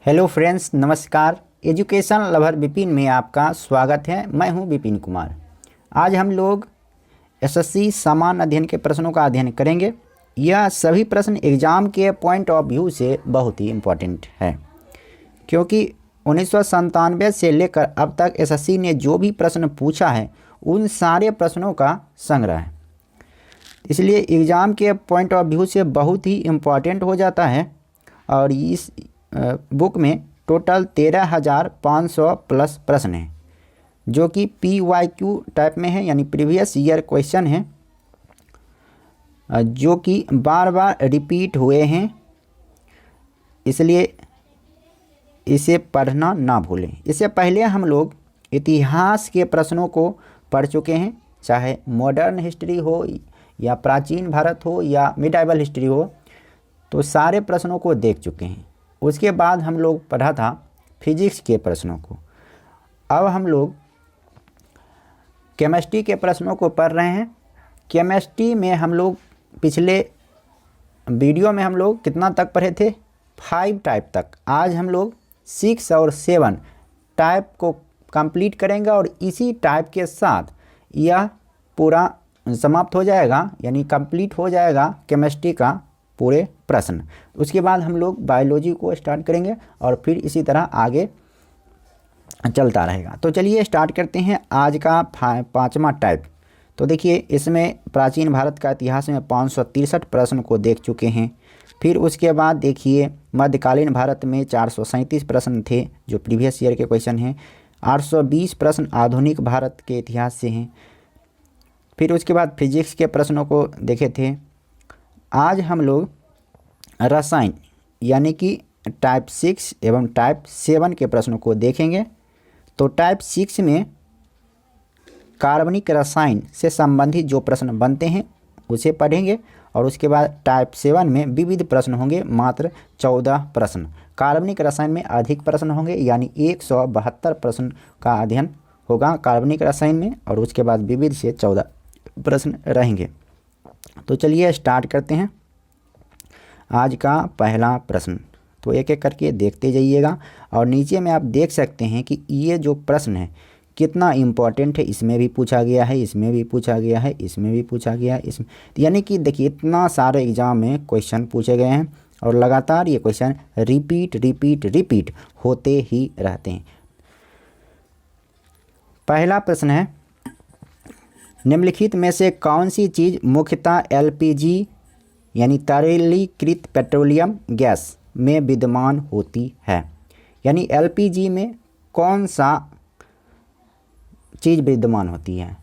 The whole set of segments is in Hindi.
हेलो फ्रेंड्स, नमस्कार। एजुकेशन लवर विपिन में आपका स्वागत है। मैं हूं विपिन कुमार। आज हम लोग एसएससी सामान्य अध्ययन के प्रश्नों का अध्ययन करेंगे। यह सभी प्रश्न एग्ज़ाम के पॉइंट ऑफ व्यू से बहुत ही इम्पोर्टेंट है, क्योंकि 1997 से लेकर अब तक एसएससी ने जो भी प्रश्न पूछा है उन सारे प्रश्नों का संग्रह है। इसलिए एग्ज़ाम के पॉइंट ऑफ व्यू से बहुत ही इम्पोर्टेंट हो जाता है। और इस बुक में टोटल 13,500 प्लस प्रश्न हैं, जो कि PYQ टाइप में है, यानी प्रीवियस ईयर क्वेश्चन है, जो कि बार बार रिपीट हुए हैं। इसलिए इसे पढ़ना ना भूलें। इससे पहले हम लोग इतिहास के प्रश्नों को पढ़ चुके हैं, चाहे मॉडर्न हिस्ट्री हो या प्राचीन भारत हो या मिडाइवल हिस्ट्री हो, तो सारे प्रश्नों को देख चुके हैं। उसके बाद हम लोग पढ़ा था फिजिक्स के प्रश्नों को। अब हम लोग केमिस्ट्री के प्रश्नों को पढ़ रहे हैं। केमिस्ट्री में हम लोग पिछले वीडियो में हम लोग कितना तक पढ़े थे? 5 टाइप तक। आज हम लोग 6 और 7 टाइप को कंप्लीट करेंगे और इसी टाइप के साथ यह पूरा समाप्त हो जाएगा, यानी कंप्लीट हो जाएगा केमिस्ट्री का पूरे प्रश्न। उसके बाद हम लोग बायोलॉजी को स्टार्ट करेंगे और फिर इसी तरह आगे चलता रहेगा। तो चलिए स्टार्ट करते हैं आज का 5वां टाइप। तो देखिए, इसमें प्राचीन भारत का इतिहास में 563 प्रश्न को देख चुके हैं। फिर उसके बाद देखिए, मध्यकालीन भारत में 437 प्रश्न थे, जो प्रीवियस ईयर के क्वेश्चन हैं। 820 प्रश्न आधुनिक भारत के इतिहास से हैं। फिर उसके बाद फिजिक्स के प्रश्नों को देखे थे। आज हम लोग रसायन यानी कि टाइप 6 एवं टाइप 7 के प्रश्नों को देखेंगे। तो टाइप 6 में कार्बनिक रसायन से संबंधित जो प्रश्न बनते हैं उसे पढ़ेंगे, और उसके बाद टाइप 7 में विविध प्रश्न होंगे, मात्र 14 प्रश्न। कार्बनिक रसायन में अधिक प्रश्न होंगे, यानी 172 प्रश्न का अध्ययन होगा कार्बनिक रसायन में, और उसके बाद विविध से 14 प्रश्न रहेंगे। तो चलिए स्टार्ट करते हैं आज का पहला प्रश्न। तो एक एक करके देखते जाइएगा, और नीचे में आप देख सकते हैं कि ये जो प्रश्न है कितना इम्पोर्टेंट है। इसमें भी पूछा गया है, इसमें भी पूछा गया है, इसमें भी पूछा गया है, इसमें, यानी कि देखिए इतना सारे एग्जाम में क्वेश्चन पूछे गए हैं और लगातार ये क्वेश्चन रिपीट होते ही रहते हैं। पहला प्रश्न है, निम्नलिखित में से कौन सी चीज़ मुख्यतः LPG यानी तरलीकृत पेट्रोलियम गैस में विद्यमान होती है? यानी LPG में कौन सा चीज़ विद्यमान होती है?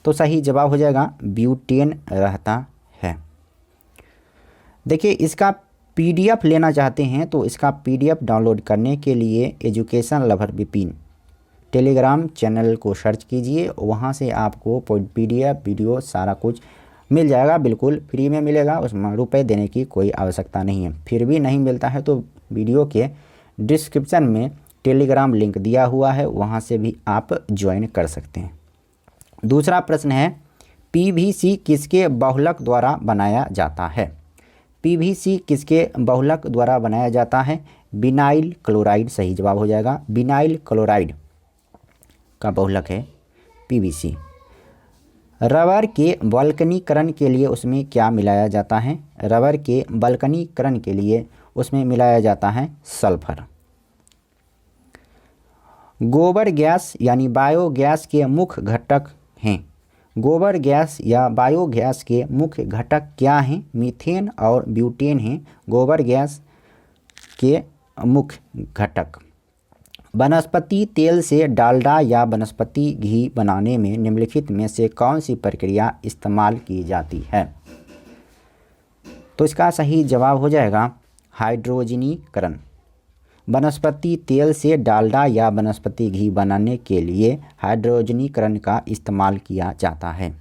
तो सही जवाब हो जाएगा ब्यूटेन रहता है। देखिए, इसका PDF लेना चाहते हैं तो इसका PDF डाउनलोड करने के लिए education lover Vipin Telegram channel को सर्च कीजिए। वहाँ से आपको PDF वीडियो सारा कुछ मिल जाएगा, बिल्कुल फ्री में मिलेगा। उसमें रुपए देने की कोई आवश्यकता नहीं है। फिर भी नहीं मिलता है तो वीडियो के डिस्क्रिप्शन में टेलीग्राम लिंक दिया हुआ है, वहाँ से भी आप ज्वाइन कर सकते हैं। दूसरा प्रश्न है, PVC किसके बहुलक द्वारा बनाया जाता है? PVC किसके बहुलक द्वारा बनाया जाता है? विनाइल क्लोराइड सही जवाब हो जाएगा। विनाइल क्लोराइड का बहुलक है PVC। रबर के वल्कनीकरण के लिए उसमें क्या मिलाया जाता है? रबर के वल्कनीकरण के लिए उसमें मिलाया जाता है सल्फर। गोबर गैस यानी बायोगैस के मुख्य घटक हैं। गोबर गैस या बायोगैस के मुख्य घटक क्या हैं? मीथेन और ब्यूटेन हैं गोबर गैस के मुख्य घटक। वनस्पति तेल से डालडा या वनस्पति घी बनाने में निम्नलिखित में से कौन सी प्रक्रिया इस्तेमाल की जाती है? तो इसका सही जवाब हो जाएगा हाइड्रोजनीकरण। वनस्पति तेल से डालडा या वनस्पति घी बनाने के लिए हाइड्रोजनीकरण का इस्तेमाल किया जाता है।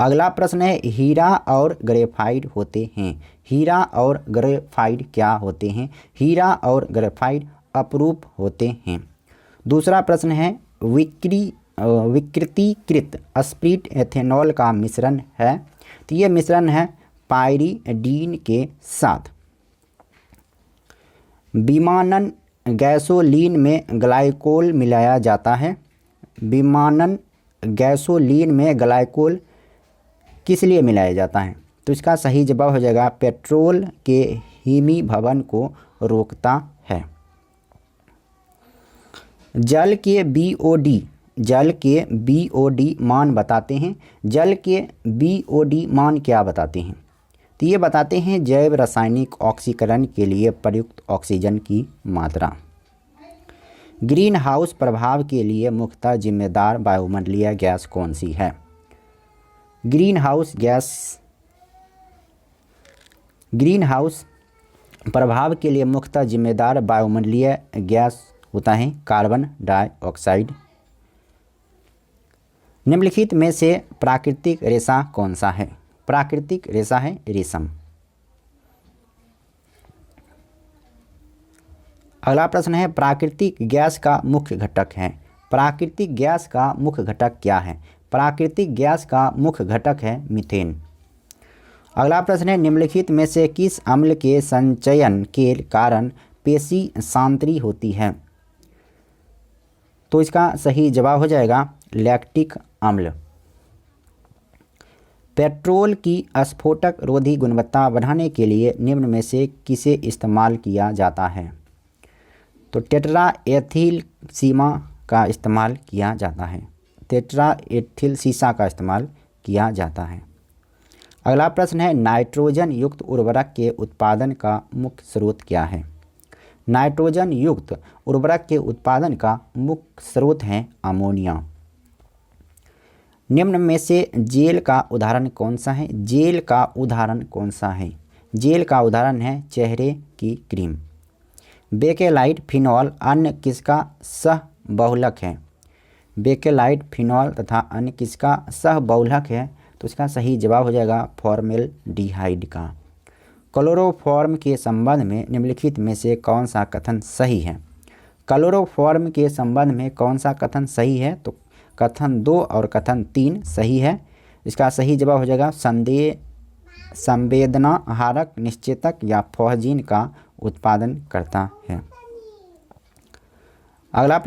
अगला प्रश्न है, हीरा और ग्रेफाइट होते हैं। हीरा और ग्रेफाइट क्या होते हैं? हीरा और ग्रेफाइट अपरूप होते हैं। दूसरा प्रश्न है, विकृतीकृत स्प्लिट एथेनॉल का मिश्रण है। तो ये मिश्रण है पायरीडीन के साथ। विमानन गैसोलीन में ग्लाइकोल मिलाया जाता है। विमानन गैसोलीन में ग्लाइकोल किस लिए मिलाया जाता है? तो इसका सही जवाब हो जाएगा पेट्रोल के हिमीभवन को रोकता है। जल के बीओडी मान बताते हैं। जल के बीओडी मान क्या बताते हैं? तो ये बताते हैं जैव रासायनिक ऑक्सीकरण के लिए प्रयुक्त ऑक्सीजन की मात्रा। ग्रीन हाउस प्रभाव के लिए मुख्यतः जिम्मेदार वायुमंडलीय गैस कौन सी है? ग्रीन हाउस प्रभाव के लिए मुख्यतः जिम्मेदार वायुमंडलीय गैस होता है कार्बन डाइऑक्साइड। निम्नलिखित में से प्राकृतिक रेशा कौन सा है? प्राकृतिक रेशा है रेशम। अगला प्रश्न है प्राकृतिक गैस का मुख्य घटक है। प्राकृतिक गैस का मुख्य घटक क्या है? प्राकृतिक गैस का मुख्य घटक है मीथेन। अगला प्रश्न है निम्नलिखित में से किस अम्ल के संचयन के कारण पेशी सांतरी होती है? तो इसका सही जवाब हो जाएगा लैक्टिक अम्ल। पेट्रोल की स्फोटक रोधी गुणवत्ता बढ़ाने के लिए निम्न में से किसे इस्तेमाल किया जाता है? तो टेट्रा एथिल सीमा का इस्तेमाल किया जाता है। टेट्रा एथिल सीसा का इस्तेमाल किया जाता है। अगला प्रश्न है नाइट्रोजन युक्त उर्वरक के उत्पादन का मुख्य स्रोत क्या है? नाइट्रोजन युक्त उर्वरक के उत्पादन का मुख्य स्रोत है अमोनिया। निम्न में से जेल का उदाहरण कौन सा है? जेल का उदाहरण कौन सा है? जेल का उदाहरण है चेहरे की क्रीम। बेकेलाइट फिनॉल अन्य किसका सह बहुलक है? बेकेलाइट फिनॉल तथा अन्य किसका सह बहुलक है? तो इसका सही जवाब हो जाएगा फॉर्मेल्डिहाइड का। क्लोरोफॉर्म के संबंध में निम्नलिखित में से कौन सा कथन सही है? क्लोरोफॉर्म के संबंध में कौन सा कथन सही है? तो कथन 2 और कथन 3 सही है। इसका सही जवाब हो जाएगा संवेदना हारक निश्चेतक या फॉहजीन का उत्पादन करता है। अगला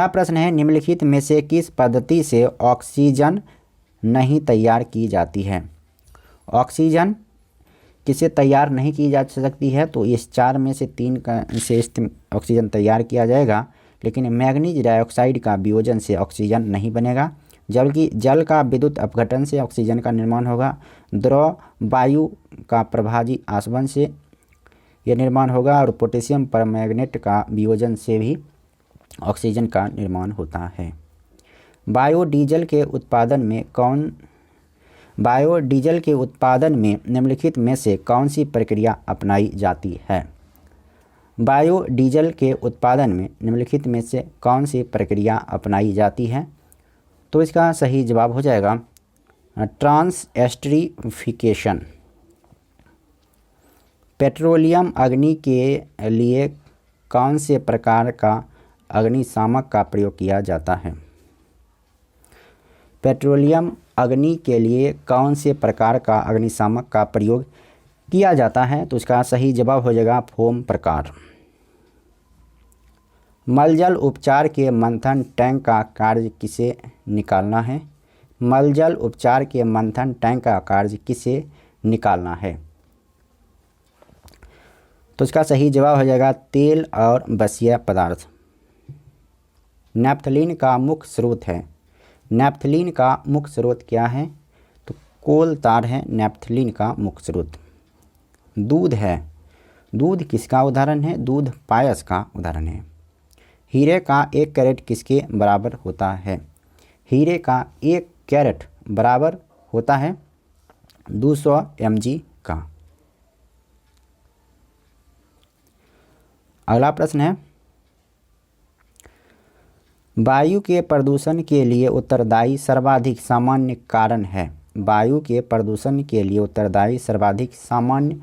प्रश्न है निम्नलिखित में से किस पद्धति से ऑक्सीजन नहीं तैयार की जाती है? ऑक्सीजन किसे तैयार नहीं की जा सकती है? तो इस 4 में से 3 से ऑक्सीजन तैयार किया जाएगा, लेकिन मैग्नीज डाइऑक्साइड का वियोजन से ऑक्सीजन नहीं बनेगा। जबकि जल का विद्युत अपघटन से ऑक्सीजन का निर्माण होगा। द्रव वायु का प्रभाजी आसवन से यह निर्माण होगा और पोटेशियम परमैंगनेट का वियोजन से भी ऑक्सीजन का निर्माण होता है। बायोडीजल के उत्पादन में निम्नलिखित में से कौन सी प्रक्रिया अपनाई जाती है? बायोडीजल के उत्पादन में निम्नलिखित में से कौन सी प्रक्रिया अपनाई जाती है? तो इसका सही जवाब हो जाएगा ट्रांसएस्टरीफिकेशन। पेट्रोलियम अग्नि के लिए कौन से प्रकार का अग्निशामक का प्रयोग किया जाता है? पेट्रोलियम अग्नि के लिए कौन से प्रकार का अग्निशामक का प्रयोग किया जाता है? तो इसका सही जवाब हो जाएगा फोम प्रकार। मलजल उपचार के मंथन टैंक का कार्य किसे निकालना है? मलजल उपचार के मंथन टैंक का कार्य किसे निकालना है? तो इसका सही जवाब हो जाएगा तेल और बसीय पदार्थ। नैप्थलीन का मुख्य स्रोत है। नैप्थलीन का मुख्य स्रोत क्या है? तो कोल तार है नैप्थलीन का मुख्य स्रोत। दूध है। दूध किसका उदाहरण है? दूध पायस का उदाहरण है। हीरे का 1 कैरेट किसके बराबर होता है? हीरे का 1 कैरेट बराबर होता है 200 mg का। अगला प्रश्न है वायु के प्रदूषण के लिए उत्तरदायी सर्वाधिक सामान्य कारण है। वायु के प्रदूषण के लिए उत्तरदायी सर्वाधिक सामान्य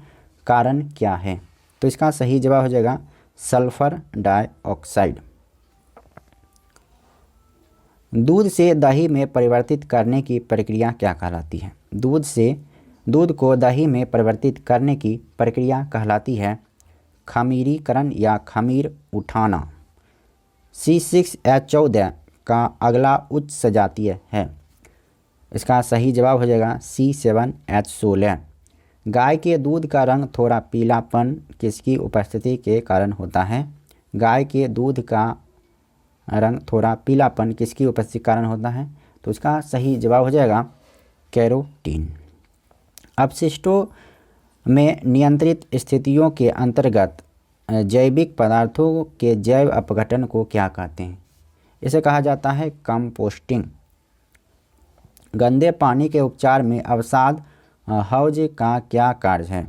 कारण क्या है? तो इसका सही जवाब हो जाएगा सल्फर डाइऑक्साइड। दूध से दही में परिवर्तित करने की प्रक्रिया क्या कहलाती है? दूध को दही में परिवर्तित करने की प्रक्रिया कहलाती है खमीरीकरण या खमीर उठाना। C6H14 का अगला उच्च सजातीय है। इसका सही जवाब हो जाएगा C7H16। गाय के दूध का रंग थोड़ा पीलापन किसकी उपस्थिति के कारण होता है? गाय के दूध का रंग थोड़ा पीलापन किसकी उपस्थिति के कारण होता है? तो इसका सही जवाब हो जाएगा कैरोटीन। अपशिष्टों में नियंत्रित स्थितियों के अंतर्गत जैविक पदार्थों के जैव अपघटन को क्या कहते हैं? इसे कहा जाता है कंपोस्टिंग। गंदे पानी के उपचार में अवसाद हौज का क्या कार्य है?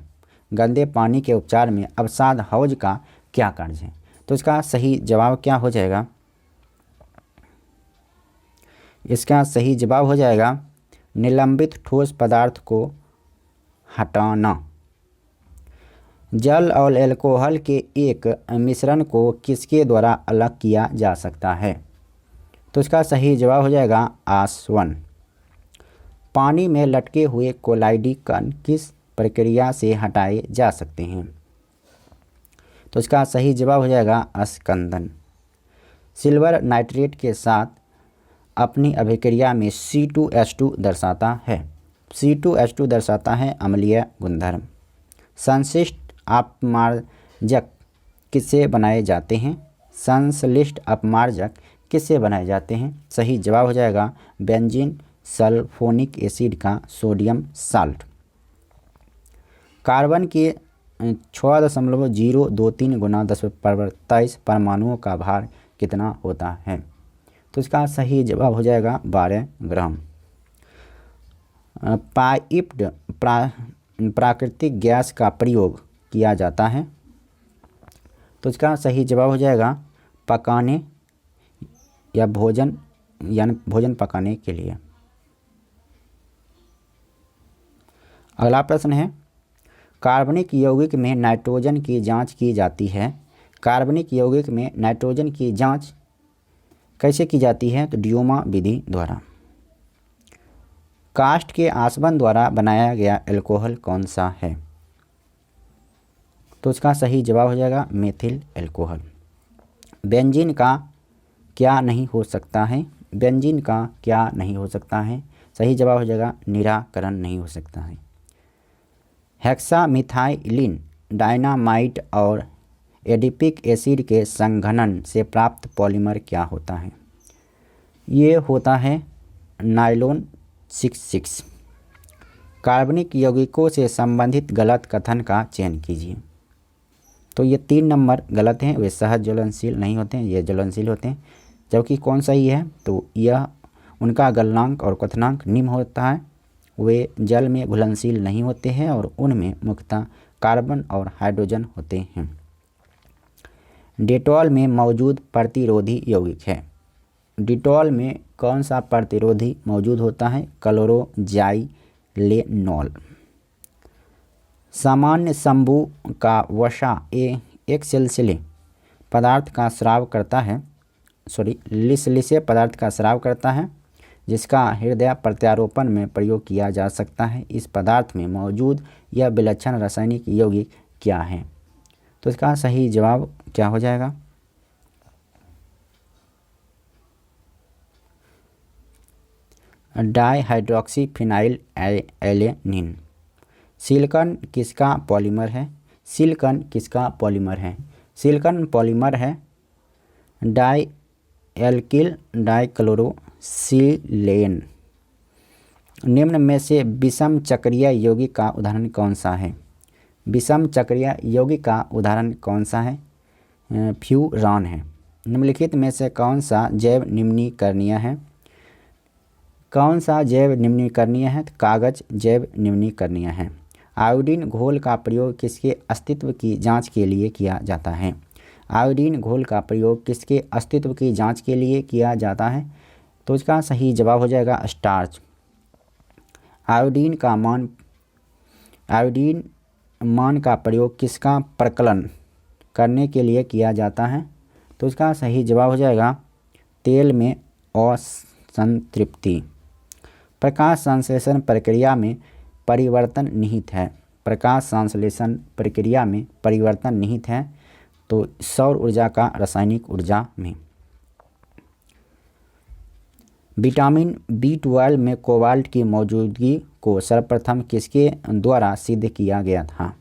गंदे पानी के उपचार में अवसाद हौज का क्या कार्य है? तो इसका सही जवाब क्या हो जाएगा? इसका सही जवाब हो जाएगा निलंबित ठोस पदार्थ को हटाना। जल और अल्कोहल के एक मिश्रण को किसके द्वारा अलग किया जा सकता है? तो इसका सही जवाब हो जाएगा आसवन। पानी में लटके हुए कोलाइडी कण किस प्रक्रिया से हटाए जा सकते हैं? तो इसका सही जवाब हो जाएगा अस्कंदन। सिल्वर नाइट्रेट के साथ अपनी अभिक्रिया में C2H2 दर्शाता है। C2H2 दर्शाता है अम्लीय गुणधर्म। संश्लिष्ट अपमार्जक किससे बनाए जाते हैं? संश्लिष्ट अपमार्जक किससे बनाए जाते हैं? सही जवाब हो जाएगा बेंजीन सल्फोनिक एसिड का सोडियम साल्ट। कार्बन के 6.023 गुना 10⁻23 परमाणुओं का भार कितना होता है? तो इसका सही जवाब हो जाएगा 12 ग्राम। पाइप्ड प्राकृतिक गैस का प्रयोग किया जाता है। तो इसका सही जवाब हो जाएगा पकाने या भोजन पकाने के लिए। अगला प्रश्न है कार्बनिक यौगिक में नाइट्रोजन की जांच की जाती है। कार्बनिक यौगिक में नाइट्रोजन की जांच कैसे की जाती है? तो ड्यूमा विधि द्वारा। काष्ठ के आसवन द्वारा बनाया गया अल्कोहल कौन सा है? तो इसका सही जवाब हो जाएगा मेथिल अल्कोहल। बेंजीन का क्या नहीं हो सकता है? बेंजीन का क्या नहीं हो सकता है? सही जवाब हो जाएगा निराकरण नहीं हो सकता है। हेक्सामिथाइलिन डायनामाइट और एडिपिक एसिड के संघनन से प्राप्त पॉलीमर क्या होता है? ये होता है नायलॉन 66। कार्बनिक यौगिकों से संबंधित गलत कथन का चयन कीजिए। तो ये 3 नंबर गलत हैं, वे सहज ज्वलनशील नहीं होते हैं, ये ज्वलनशील होते हैं। जबकि कौन सही है? तो यह उनका गलनांक और क्वथनांक निम्न होता है, वे जल में घुलनशील नहीं होते हैं और उनमें मुख्यतः कार्बन और हाइड्रोजन होते हैं। डेटॉल में मौजूद प्रतिरोधी यौगिक है। डेटॉल में कौन सा प्रतिरोधी मौजूद होता है? क्लोरोजाइलेनॉल। सामान्य शंभु का वसा एक सेल्सिले पदार्थ का स्राव करता है, लिसलिसे पदार्थ का स्राव करता है, जिसका हृदय प्रत्यारोपण में प्रयोग किया जा सकता है। इस पदार्थ में मौजूद यह विलक्षण रासायनिक यौगिक क्या है? तो इसका सही जवाब क्या हो जाएगा? डाइहाइड्रोक्सीफिनाइल एलेनिन। सिलिकॉन किसका पॉलीमर है? सिलिकॉन किसका पॉलीमर है? सिलिकॉन पॉलीमर है डाइएल्किल डाइक्लोरोसिलेन। निम्न में से विषम चक्रीय यौगिक का उदाहरण कौन सा है? विषम चक्रीय यौगिक का उदाहरण कौन सा है? फ्यूरान है। निम्नलिखित में से कौन सा जैव निम्नीकरणीय है? कौन सा जैव निम्नीकरणीय है? कागज जैव निम्नीकरणीय है। आयोडीन घोल का प्रयोग किसके अस्तित्व की जांच के लिए किया जाता है? आयोडीन घोल का प्रयोग किसके अस्तित्व की जांच के लिए किया जाता है? तो इसका सही जवाब हो जाएगा स्टार्च। आयोडीन मान का प्रयोग किसका प्रकलन करने के लिए किया जाता है? तो इसका सही जवाब हो जाएगा तेल में संतृप्ति। प्रकाश संश्लेषण प्रक्रिया में परिवर्तन निहित है। प्रकाश संश्लेषण प्रक्रिया में परिवर्तन निहित है तो सौर ऊर्जा का रासायनिक ऊर्जा में। विटामिन B12 में कोबाल्ट की मौजूदगी को सर्वप्रथम किसके द्वारा सिद्ध किया गया था?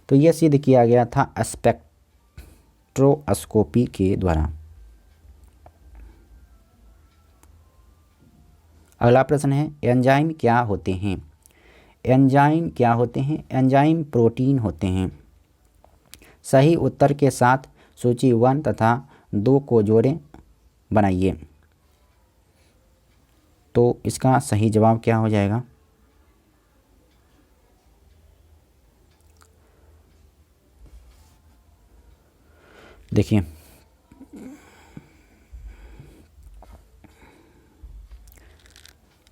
तो यह सिद्ध किया गया था स्पेक्ट्रोस्कोपी के द्वारा। अगला प्रश्न है एंजाइम क्या होते हैं? एंजाइम क्या होते हैं? एंजाइम प्रोटीन होते हैं। सही उत्तर के साथ सूची 1 तथा 2 को जोड़ें, बनाइए। तो इसका सही जवाब क्या हो जाएगा? देखिए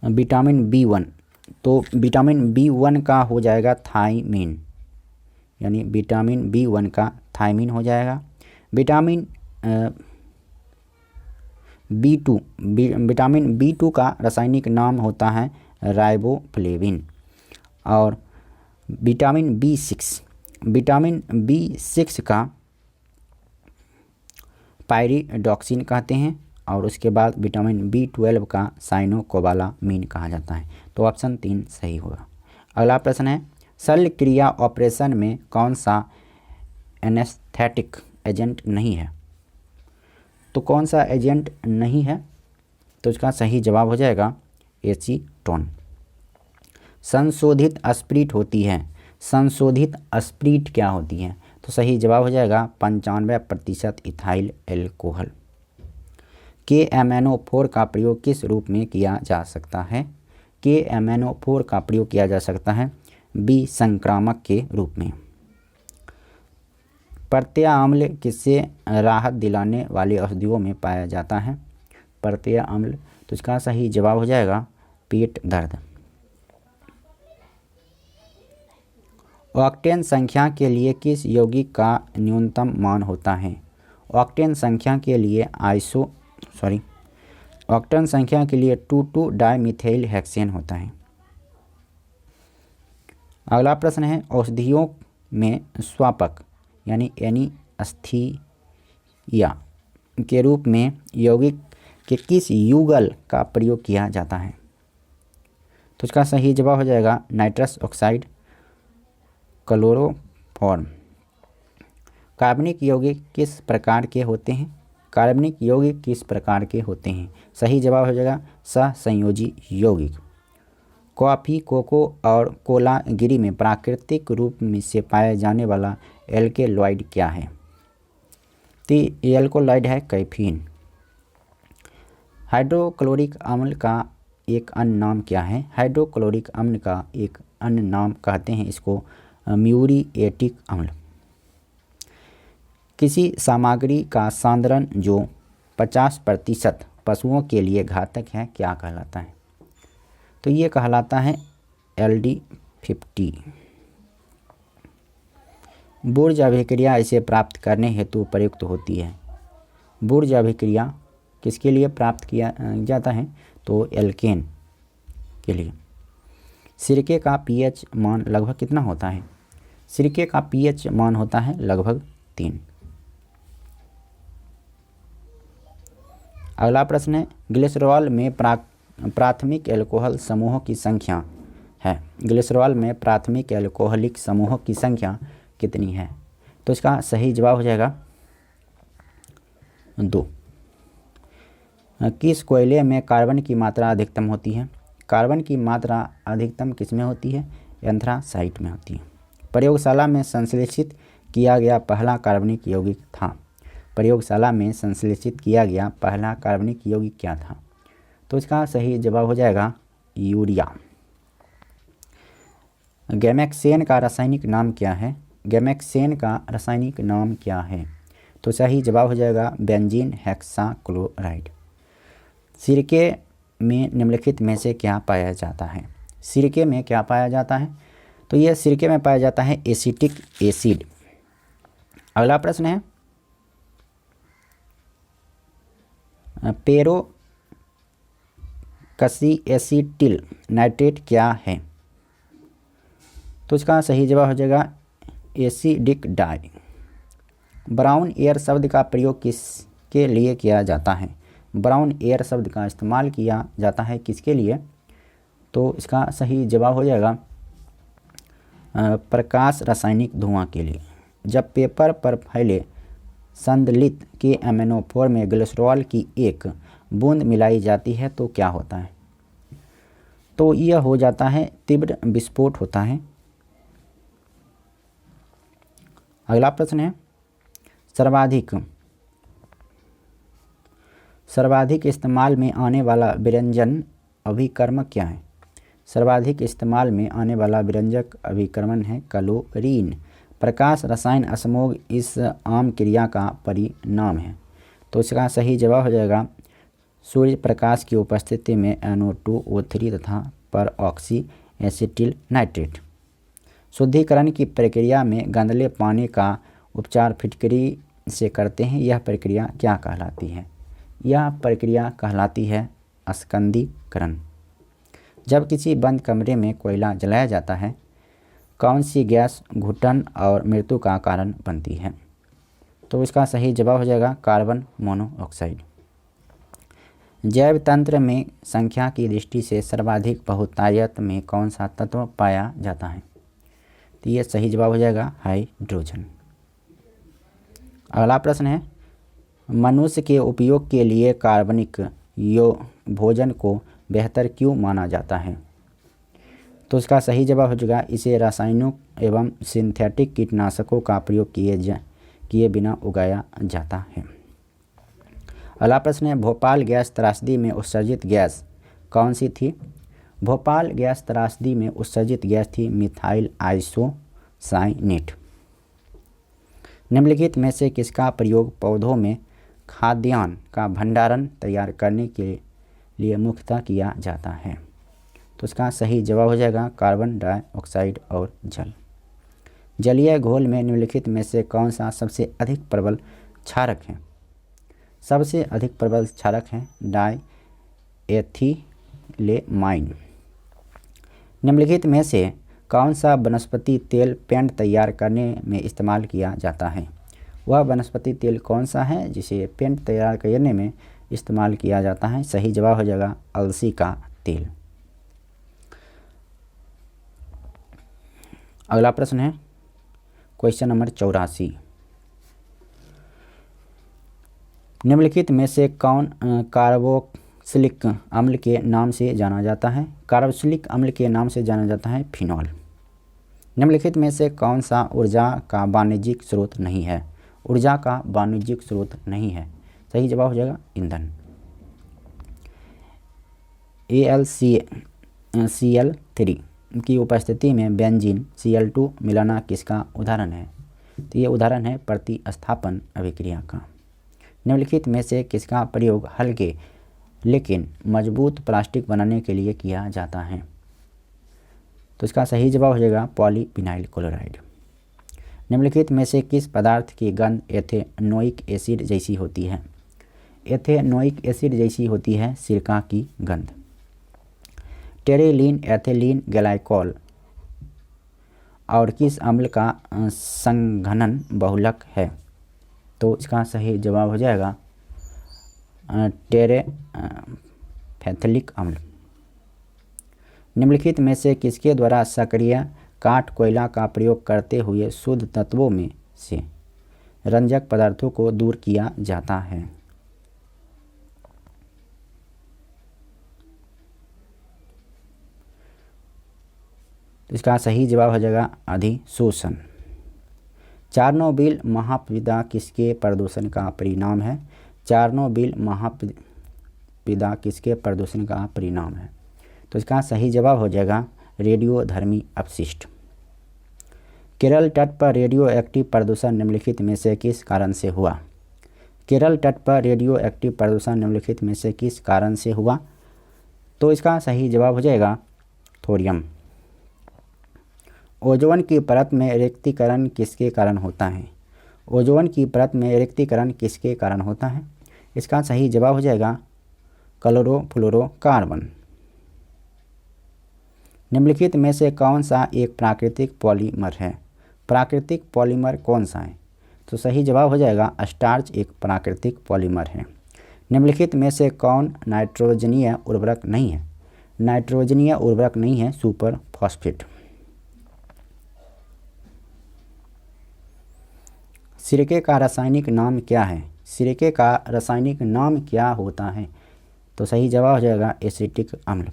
विटामिन B1, तो विटामिन B1 का हो जाएगा थायमीन, यानी विटामिन B1 का थायमीन हो जाएगा। विटामिन B2, विटामिन B2 का रासायनिक नाम होता है राइबोफ्लेविन। और विटामिन B6 का पायरिडॉक्सिन कहते हैं। और उसके बाद विटामिन B12 का साइनोकोबालामीन कहा जाता है। तो ऑप्शन 3 सही होगा। अगला प्रश्न है शल्य क्रिया ऑपरेशन में कौन सा एनेस्थेटिक एजेंट नहीं है? तो कौन सा एजेंट नहीं है? तो इसका सही जवाब हो जाएगा एसीटोन। संशोधित स्प्रीट होती है। संशोधित स्प्रीट क्या होती है? तो सही जवाब हो जाएगा 95% इथाइल एल्कोहल। KMnO4 का प्रयोग किस रूप में किया जा सकता है? KMnO4 का प्रयोग किया जा सकता है विसंक्रामक के रूप में। प्रत्यय किससे राहत दिलाने वाली औषधियों में पाया जाता है? प्रत्यय अम्ल, तो इसका सही जवाब हो जाएगा पेट दर्द। ऑक्टेन संख्या के लिए किस यौगिक का न्यूनतम मान होता है? ऑक्टेन संख्या के लिए ऑक्टेन संख्या के लिए 2,2 डाइमिथाइल हेक्सेन होता है। अगला प्रश्न है औषधियों में स्वापक यानी एनीस्थीसिया के रूप में यौगिक के किस युगल का प्रयोग किया जाता है? तो इसका सही जवाब हो जाएगा नाइट्रस ऑक्साइड, क्लोरोफॉर्म। कार्बनिक यौगिक किस प्रकार के होते हैं? कार्बनिक यौगिक किस प्रकार के होते हैं? सही जवाब हो जाएगा सहसंयोजी यौगिक। कॉफ़ी, कोको और कोला गिरी में प्राकृतिक रूप में से पाया जाने वाला एल्केलॉइड क्या है? तो एल्कोलॉइड है कैफीन। हाइड्रोक्लोरिक अम्ल का एक अन्य नाम क्या है? हाइड्रोक्लोरिक अम्ल का एक अन्य नाम कहते हैं इसको म्यूरिएटिक अम्ल। किसी सामग्री का सांद्रण जो 50% पशुओं के लिए घातक है क्या कहलाता है? तो ये कहलाता है LD50। बुर्ज अभिक्रिया इसे प्राप्त करने हेतु प्रयुक्त होती है। बुर्ज अभिक्रिया किसके लिए प्राप्त किया जाता है? तो एल्केन के लिए। सिरके का pH मान लगभग कितना होता है? सिरके का pH मान होता है लगभग 3। अगला प्रश्न है ग्लिसरॉल में प्राथमिक एल्कोहल समूहों की संख्या है। ग्लिसरॉल में प्राथमिक एल्कोहलिक समूहों की संख्या कितनी है? तो इसका सही जवाब हो जाएगा 2। किस कोयले में कार्बन की मात्रा अधिकतम होती है? कार्बन की मात्रा अधिकतम किस में होती है? एंथ्रासाइट में होती है। प्रयोगशाला में संश्लेषित किया गया पहला कार्बनिक यौगिक था। प्रयोगशाला में संश्लेषित किया गया पहला कार्बनिक यौगिक क्या था? तो इसका सही जवाब हो जाएगा यूरिया। गैमेक्सेन का रासायनिक नाम क्या है? गैमेक्सेन का रासायनिक नाम क्या है? तो सही जवाब हो जाएगा बेंजीन हेक्साक्लोराइड। सिरके में निम्नलिखित में से क्या पाया जाता है? सिरके में क्या पाया जाता है? तो यह सिरके में पाया जाता है एसिटिक एसिड। अगला प्रश्न है ऑक्सी एसिटिल नाइट्रेट क्या है? तो इसका सही जवाब हो जाएगा एसिडिक डाई। ब्राउन एयर शब्द का प्रयोग किसके लिए किया जाता है? ब्राउन एयर शब्द का इस्तेमाल किया जाता है किसके लिए? तो इसका सही जवाब हो जाएगा प्रकाश रासायनिक धुआं के लिए। जब पेपर पर फैले संदलित के एमिनोफोर में ग्लिसरॉल की एक बूंद मिलाई जाती है तो क्या होता है? तो यह हो जाता है तीव्र विस्फोट होता है। अगला प्रश्न है सर्वाधिक इस्तेमाल में आने वाला व्यंजन अभिकर्मक क्या है? सर्वाधिक इस्तेमाल में आने वाला व्यंजक अभिकर्मण है क्लोरीन। प्रकाश रसायन असमोग इस आम क्रिया का परिणाम है। तो इसका सही जवाब हो जाएगा सूर्य प्रकाश की उपस्थिति में NO2O3 तथा परऑक्सी एसिटिल नाइट्रेट। शुद्धिकरण की प्रक्रिया में गंदले पानी का उपचार फिटकरी से करते हैं, यह प्रक्रिया क्या कहलाती है? यह प्रक्रिया कहलाती है अस्कंदीकरण। जब किसी बंद कमरे में कोयला जलाया जाता है कौन सी गैस घुटन और मृत्यु का कारण बनती है? तो इसका सही जवाब हो जाएगा कार्बन मोनोऑक्साइड। जैव तंत्र में संख्या की दृष्टि से सर्वाधिक बहुतायत में कौन सा तत्व पाया जाता है? तो ये सही जवाब हो जाएगा हाइड्रोजन। अगला प्रश्न है मनुष्य के उपयोग के लिए कार्बनिक भोजन को बेहतर क्यों माना जाता है? तो इसका सही जवाब हो जाएगा इसे रासायनिक एवं सिंथेटिक कीटनाशकों का प्रयोग किए बिना उगाया जाता है। अगला प्रश्न है भोपाल गैस त्रासदी में उत्सर्जित गैस कौन सी थी? भोपाल गैस त्रासदी में उत्सर्जित गैस थी मिथाइल आइसोसाइनेट। निम्नलिखित में से किसका प्रयोग पौधों में खाद्यान्न का भंडारण तैयार करने के लिए मुख्यतः किया जाता है? तो इसका सही जवाब हो जाएगा कार्बन डाइऑक्साइड और जल। जलीय घोल में निम्नलिखित में से कौन सा सबसे अधिक प्रबल क्षारक है? सबसे अधिक प्रबल क्षारक है डाइएथिलेमाइन। निम्नलिखित में से कौन सा वनस्पति तेल पेंट तैयार करने में इस्तेमाल किया जाता है? वह वनस्पति तेल कौन सा है जिसे पेंट तैयार करने में इस्तेमाल किया जाता है? सही जवाब हो जाएगा अलसी का तेल। अगला प्रश्न है क्वेश्चन नंबर 84। निम्नलिखित में से कौन कार्बोक्सिलिक अम्ल के नाम से जाना जाता है? कार्बोक्सिलिक अम्ल के नाम से जाना जाता है फिनॉल। निम्नलिखित में से कौन सा ऊर्जा का वाणिज्यिक स्रोत नहीं है? ऊर्जा का वाणिज्यिक स्रोत नहीं है। सही जवाब हो जाएगा ईंधन। AlCl3 की उपस्थिति में बेंजीन Cl2 मिलाना किसका उदाहरण है? तो ये उदाहरण है प्रतिस्थापन अभिक्रिया का। निम्नलिखित में से किसका प्रयोग हल्के लेकिन मजबूत प्लास्टिक बनाने के लिए किया जाता है? तो इसका सही जवाब हो जाएगा पॉलीविनाइल क्लोराइड। निम्नलिखित में से किस पदार्थ की गंध एथेनोइक एसिड जैसी होती है? एथेनोइक एसिड जैसी होती है सिरका की गंध। टेरेलिन एथिलीन ग्लाइकोल और किस अम्ल का संघनन बहुलक है? तो इसका सही जवाब हो जाएगा टेरेफेथिलिक अम्ल। निम्नलिखित में से किसके द्वारा सक्रिय काठ कोयला का प्रयोग करते हुए शुद्ध तत्वों में से रंजक पदार्थों को दूर किया जाता है? इसका सही जवाब हो जाएगा अधिशोषण। चार्नोबिल महाविपदा किसके प्रदूषण का परिणाम है? चार्नोबिल महाविपदा किसके प्रदूषण का परिणाम है? तो इसका सही जवाब हो जाएगा रेडियोधर्मी अपशिष्ट। केरल तट पर रेडियो एक्टिव प्रदूषण निम्नलिखित में से किस कारण से हुआ? केरल तट पर रेडियो एक्टिव प्रदूषण निम्नलिखित में से किस कारण से हुआ? तो इसका सही जवाब हो जाएगा थोरियम। ओजोन की परत में रिक्तीकरण किसके कारण होता है? ओजोन की परत में रिक्तीकरण किसके कारण होता है? इसका सही जवाब हो जाएगा क्लोरोफ्लोरोकार्बन। निम्नलिखित में से कौन सा एक प्राकृतिक पॉलीमर है? प्राकृतिक पॉलीमर कौन सा है? तो सही जवाब हो जाएगा स्टार्च एक प्राकृतिक पॉलीमर है। निम्नलिखित में से कौन नाइट्रोजनीय उर्वरक नहीं है? नाइट्रोजनीय उर्वरक नहीं है सुपर फॉस्फेट। सिरके का रासायनिक नाम क्या है? सिरके का रासायनिक नाम क्या होता है? तो सही जवाब हो जाएगा एसिटिक अम्ल।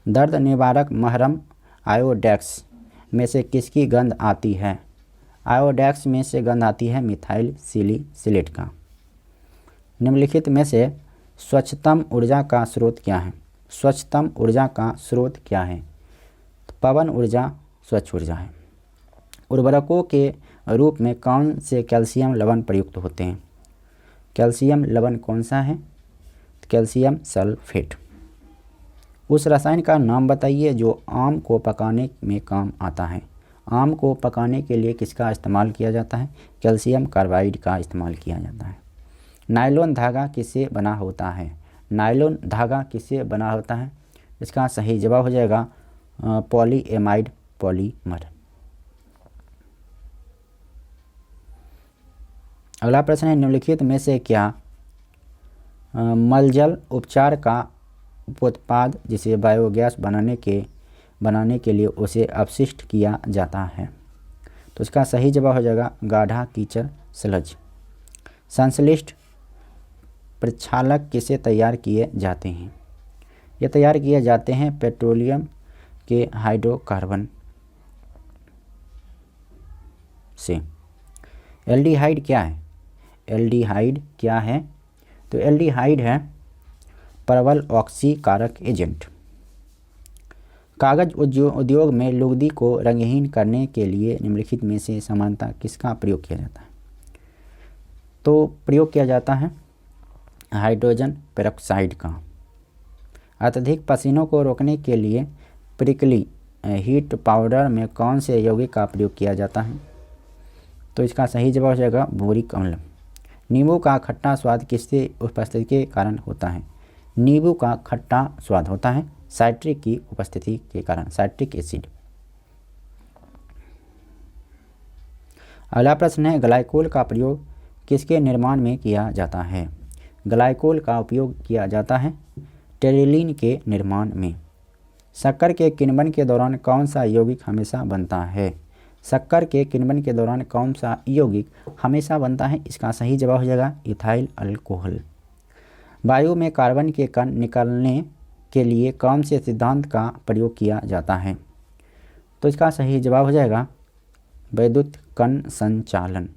दर्द निवारक मरहम आयोडेक्स में से किसकी गंध आती है? आयोडेक्स में से गंध आती है मिथाइल सैलिसिलेट का। निम्नलिखित में से स्वच्छतम ऊर्जा का स्रोत क्या है? स्वच्छतम ऊर्जा का स्रोत क्या है? तो पवन ऊर्जा स्वच्छ ऊर्जा है। उर्वरकों के रूप में कौन से कैल्शियम लवण प्रयुक्त होते हैं? कैल्शियम लवण कौन सा है? Calcium sulphate. उस रसायन का नाम बताइए जो आम को पकाने में काम आता है। आम को पकाने के लिए किसका इस्तेमाल किया जाता है? कैल्शियम कार्बाइड का इस्तेमाल किया जाता है। नायलॉन धागा किससे बना होता है? नायलॉन धागा किससे बना होता है? इसका सही जवाब हो जाएगा पॉलीएमाइड पॉलीमर। अगला प्रश्न है निम्नलिखित में से क्या मलजल उपचार का उत्पाद जिसे बायोगैस बनाने के लिए उसे अपशिष्ट किया जाता है? तो इसका सही जवाब हो जाएगा गाढ़ा कीचड़ स्लज। संश्लिष्ट प्रक्षालक किसे तैयार किए जाते हैं? ये तैयार किए जाते हैं पेट्रोलियम के हाइड्रोकार्बन से। एल्डिहाइड क्या है? एल्डिहाइड क्या है? तो एल्डिहाइड है प्रबल ऑक्सीकारक एजेंट। कागज उद्योग में लुगदी को रंगहीन करने के लिए निम्नलिखित में से समानता किसका प्रयोग किया जाता है? तो प्रयोग किया जाता है हाइड्रोजन पेरोक्साइड का। अत्यधिक पसीनों को रोकने के लिए प्रिकली हीट पाउडर में कौन से यौगिक का प्रयोग किया जाता है? तो इसका सही जवाब हो जाएगा बोरिक अम्ल। नींबू का खट्टा स्वाद किसकी उपस्थिति के कारण होता है? नींबू का खट्टा स्वाद होता है साइट्रिक की उपस्थिति के कारण, साइट्रिक एसिड। अगला प्रश्न है ग्लाइकोल का प्रयोग किसके निर्माण में किया जाता है? ग्लाइकोल का उपयोग किया जाता है टेरिलीन के निर्माण में। शक्कर के किण्वन के दौरान कौन सा यौगिक हमेशा बनता है? शक्कर के किण्वन के दौरान कौन सा यौगिक हमेशा बनता है? इसका सही जवाब हो जाएगा इथाइल अल्कोहल। वायु में कार्बन के कण निकालने के लिए कौन से सिद्धांत का प्रयोग किया जाता है? तो इसका सही जवाब हो जाएगा वैद्युत कण संचालन।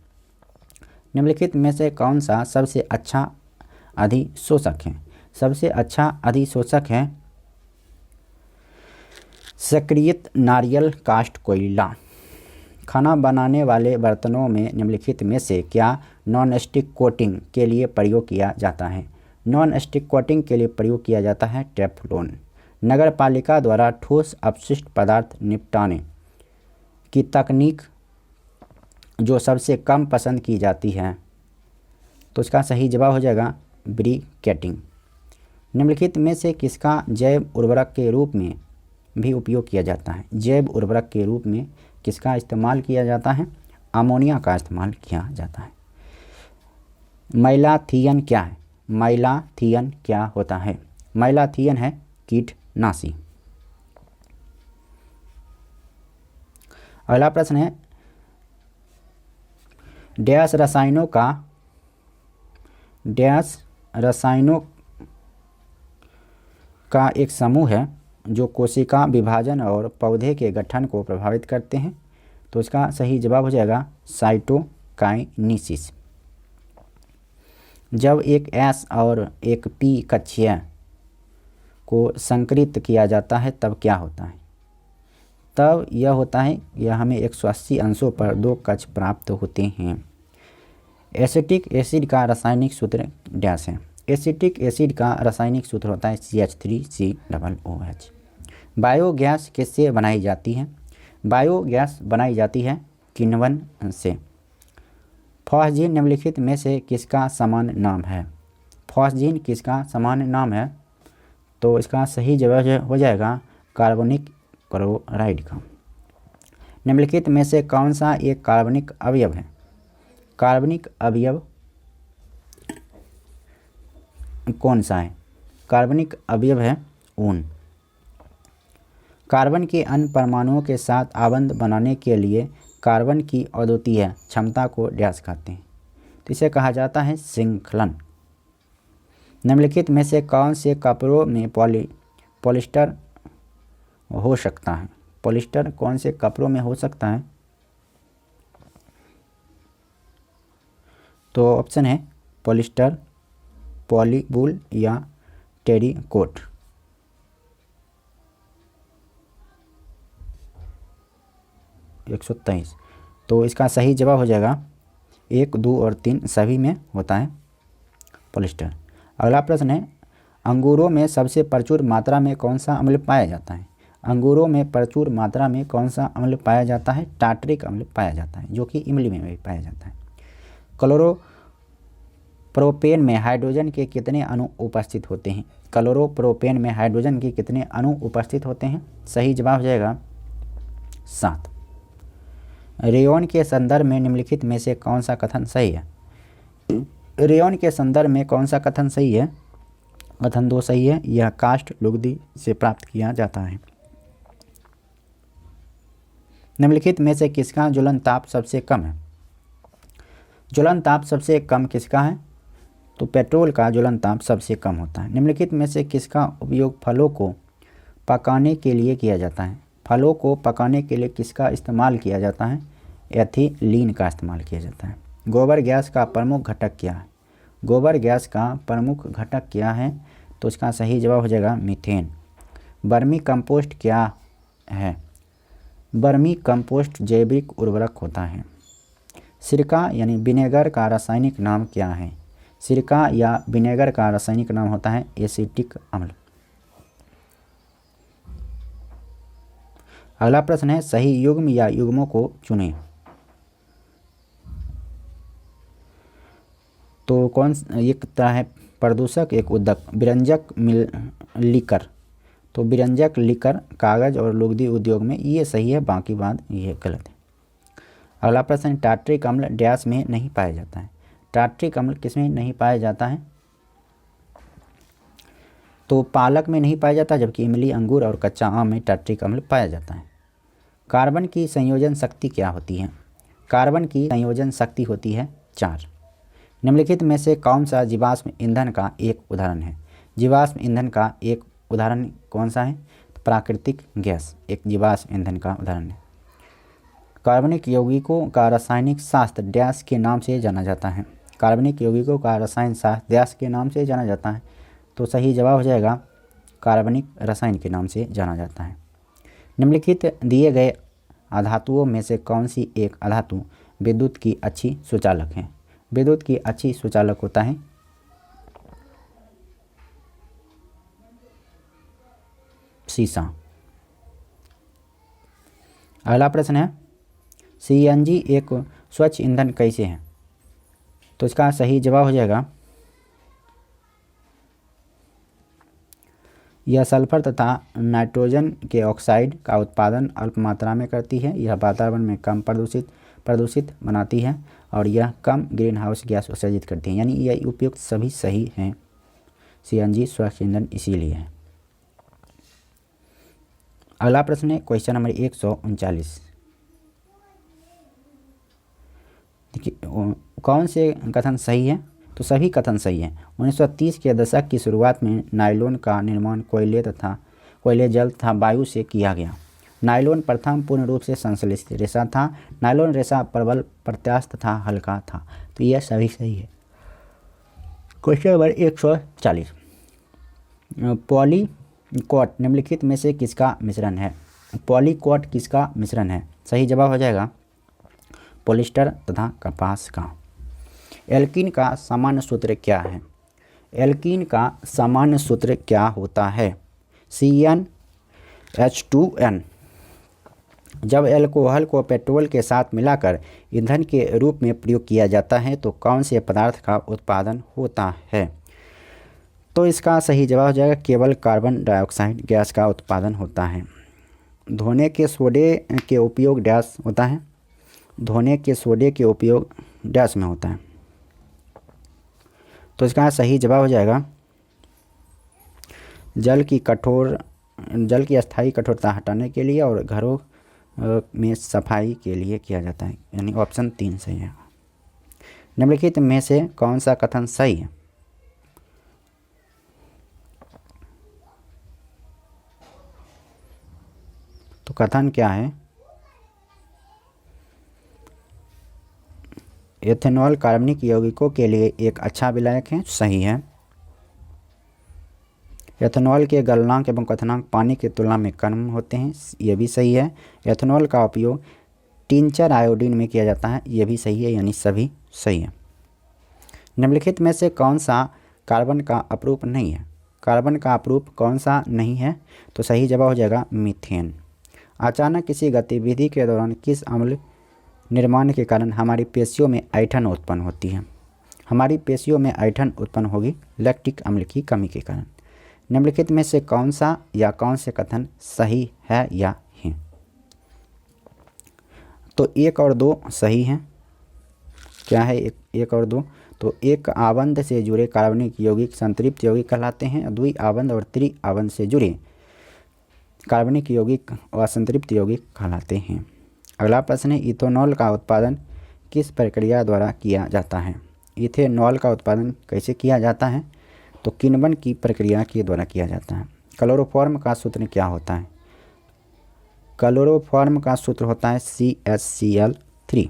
निम्नलिखित में से कौन सा सबसे अच्छा अधिशोषक है? सबसे अच्छा अधिशोषक है सक्रियत नारियल कास्ट कोयला। खाना बनाने वाले बर्तनों में निम्नलिखित में से क्या नॉन स्टिक कोटिंग के लिए प्रयोग किया जाता है? नॉन स्टिक कोटिंग के लिए प्रयोग किया जाता है टेफ्लॉन। नगर पालिका द्वारा ठोस अपशिष्ट पदार्थ निपटाने की तकनीक जो सबसे कम पसंद की जाती है? तो इसका सही जवाब हो जाएगा ब्रिकेटिंग। निम्नलिखित में से किसका जैव उर्वरक के रूप में भी उपयोग किया जाता है? जैव उर्वरक के रूप में किसका इस्तेमाल किया जाता है? अमोनिया का इस्तेमाल किया जाता है। मैलाथियन क्या है? मैलाथियन क्या होता है? मैलाथियन है कीटनाशी। अगला प्रश्न है डैश रसायनों का एक समूह है जो कोशिका विभाजन और पौधे के गठन को प्रभावित करते हैं? तो इसका सही जवाब हो जाएगा साइटोकाइनेसिस। जब एक S और एक P कक्षीय को संकरित किया जाता है तब क्या होता है? तब यह होता है यह हमें 180 अंशों पर 2 कक्ष प्राप्त होते हैं। एसिटिक एसिड का रासायनिक सूत्र डैश है। एसिटिक एसिड का रासायनिक सूत्र होता है CH3COOH। बायोगैस किससे बनाई जाती है? बायोगैस बनाई जाती है किण्वन से। फॉस्जीन निम्नलिखित में से किसका सामान्य नाम है? फॉस्जीन किसका सामान्य नाम है? तो इसका सही जवाब हो जाएगा कार्बनिक क्लोराइड का। निम्नलिखित में से कौन सा एक कार्बनिक अवयव है? कार्बनिक अवयव कौन सा है? कार्बनिक अवयव है ऊन। कार्बन के अन्य परमाणुओं के साथ आबंध बनाने के लिए कार्बन की अद्वितीय क्षमता को डैश कहते हैं? तो इसे कहा जाता है श्रृंखलन। निम्नलिखित में से कौन से कपड़ों में पॉलिस्टर हो सकता है? पॉलिस्टर कौन से कपड़ों में हो सकता है? तो ऑप्शन है पॉलिस्टर, पॉलीवूल या टेरिकोट। 123। तो इसका सही जवाब हो जाएगा 1, 2 और 3 सभी में होता है पॉलिस्टर। अगला प्रश्न है, अंगूरों में सबसे प्रचुर मात्रा में कौन सा अम्ल पाया जाता है? अंगूरों में प्रचुर मात्रा में कौन सा अम्ल पाया जाता है? टार्टरिक अम्ल पाया जाता है, जो कि इमली में भी पाया जाता है। क्लोरोप्रोपेन में हाइड्रोजन के कितने अणु उपस्थित होते हैं? क्लोरोप्रोपेन में हाइड्रोजन के कितने अणु उपस्थित होते हैं? सही जवाब हो जाएगा 7। रेयॉन के संदर्भ में निम्नलिखित में से कौन सा कथन सही है? रेयॉन के संदर्भ में कौन सा कथन सही है? कथन 2 सही है। यह काष्ठ लुगदी से प्राप्त किया जाता है। निम्नलिखित में से किसका ज्वलन ताप सबसे कम है? ज्वलन ताप सबसे कम किसका है? तो पेट्रोल का ज्वलन ताप सबसे कम होता है। निम्नलिखित में से किसका उपयोग फलों को पकाने के लिए किया जाता है? फलों को पकाने के लिए किसका इस्तेमाल किया जाता है? एथिलीन का इस्तेमाल किया जाता है। गोबर गैस का प्रमुख घटक क्या है? गोबर गैस का प्रमुख घटक क्या है? तो इसका सही जवाब हो जाएगा मीथेन। वर्मी कंपोस्ट क्या है? वर्मी कंपोस्ट जैविक उर्वरक होता है। सिरका यानी विनेगर का रासायनिक नाम क्या है? सिरका या विनेगर का रासायनिक नाम होता है एसिटिक अम्ल। अगला प्रश्न है, सही युग्म या युग्मों को चुनें। तो कौन एक तरह है प्रदूषक, एक उद्दक, विरंजक लिकर। तो विरंजक लिकर कागज और लुगदी उद्योग में, ये सही है, बाकी बात ये गलत है। अगला प्रश्न, टार्टरिक अम्ल डैश में नहीं पाया जाता है? टार्टरिक अम्ल किस में नहीं पाया जाता है? तो पालक में नहीं पाया जाता, जबकि इमली, अंगूर और कच्चा आम में टार्टरिक अम्ल पाया जाता है। कार्बन की संयोजन शक्ति क्या होती है? कार्बन की संयोजन शक्ति होती है 4। निम्नलिखित में से कौन सा जीवाश्म ईंधन का एक उदाहरण है? जीवाश्म ईंधन का एक उदाहरण कौन सा है? तो प्राकृतिक गैस एक जीवाश्म ईंधन का उदाहरण है। कार्बनिक यौगिकों का रासायनिक शास्त्र डैश के नाम से जाना जाता है? कार्बनिक यौगिकों का रसायन शास्त्र डैश के नाम से जाना जाता है? तो सही जवाब हो जाएगा कार्बनिक रसायन के नाम से जाना जाता है। निम्नलिखित दिए गए अधातुओं में से कौन सी एक अधातु विद्युत की अच्छी सुचालक है? विद्युत की अच्छी सुचालक होता है सीसा। अगला प्रश्न है, सीएनजी एक स्वच्छ ईंधन कैसे है? तो इसका सही जवाब हो जाएगा, यह सल्फर तथा नाइट्रोजन के ऑक्साइड का उत्पादन अल्प मात्रा में करती है। यह वातावरण में कम प्रदूषित बनाती है और यह कम ग्रीन हाउस गैस उत्सर्जित करती है। यानी यह उपयुक्त सभी सही हैं। सीएनजी स्वच्छ ईंधन इसीलिए है। अगला प्रश्न है क्वेश्चन नंबर 139। देखिए कौन से कथन सही है? तो सभी कथन सही हैं। 1930 के दशक की शुरुआत में नायलॉन का निर्माण कोयले, जल तथा वायु से किया गया। नायलॉन प्रथम पूर्ण रूप से संश्लेषित रेशा था। नायलॉन रेशा प्रबल, प्रत्यास्थ तथा हल्का था। तो यह सभी सही है। क्वेश्चन नंबर 140, पॉलीकॉट निम्नलिखित में से किसका मिश्रण है? पॉलीकॉट किसका मिश्रण है? सही जवाब हो जाएगा पॉलिस्टर तथा कपास का। एल्कीन का सामान्य सूत्र क्या है? एल्कीन का सामान्य सूत्र क्या होता है? CnH2n। जब एल्कोहल को पेट्रोल के साथ मिलाकर ईंधन के रूप में प्रयोग किया जाता है तो कौन से पदार्थ का उत्पादन होता है? तो इसका सही जवाब हो जाएगा केवल कार्बन डाइऑक्साइड गैस का उत्पादन होता है। धोने के सोडे के उपयोग डैश होता है, धोने के सोडे के उपयोग डैश में होता है। तो इसका सही जवाब हो जाएगा जल की अस्थायी कठोरता हटाने के लिए और घरों में सफाई के लिए किया जाता है, यानी ऑप्शन 3 सही है। निम्नलिखित में से कौन सा कथन सही है? तो कथन क्या है? एथेनॉल कार्बनिक यौगिकों के लिए एक अच्छा विलायक है, सही है। एथेनॉल के गलनांक एवं क्वथनांक पानी की तुलना में कम होते हैं, ये भी सही है। एथेनॉल का उपयोग टिंचर आयोडीन में किया जाता है, ये भी सही है, यानी सभी सही है। निम्नलिखित में से कौन सा कार्बन का अपरूप नहीं है? कार्बन का अपरूप कौन सा नहीं है? तो सही जवाब हो जाएगा मीथेन। अचानक किसी गतिविधि के दौरान किस अम्ल निर्माण के कारण हमारी पेशियों में ऐंठन उत्पन्न होती है? हमारी पेशियों में ऐंठन उत्पन्न होगी लैक्टिक अम्ल की कमी के कारण। निम्नलिखित में से कौन सा या कौन से कथन सही है या है? तो 1 और 2 सही हैं। क्या है 1 और 2? तो एक आबंध से जुड़े कार्बनिक यौगिक संतृप्त यौगिक कहलाते हैं। द्वि आबंध और त्रि आबंध से जुड़े कार्बनिक यौगिक असंतृप्त यौगिक कहलाते हैं। अगला प्रश्न है, इथेनॉल का उत्पादन किस प्रक्रिया द्वारा किया जाता है? इथेनॉल का उत्पादन कैसे किया जाता है? तो किण्वन की प्रक्रिया के द्वारा किया जाता है। क्लोरोफॉर्म का सूत्र क्या होता है? क्लोरोफॉर्म का सूत्र होता है CH3।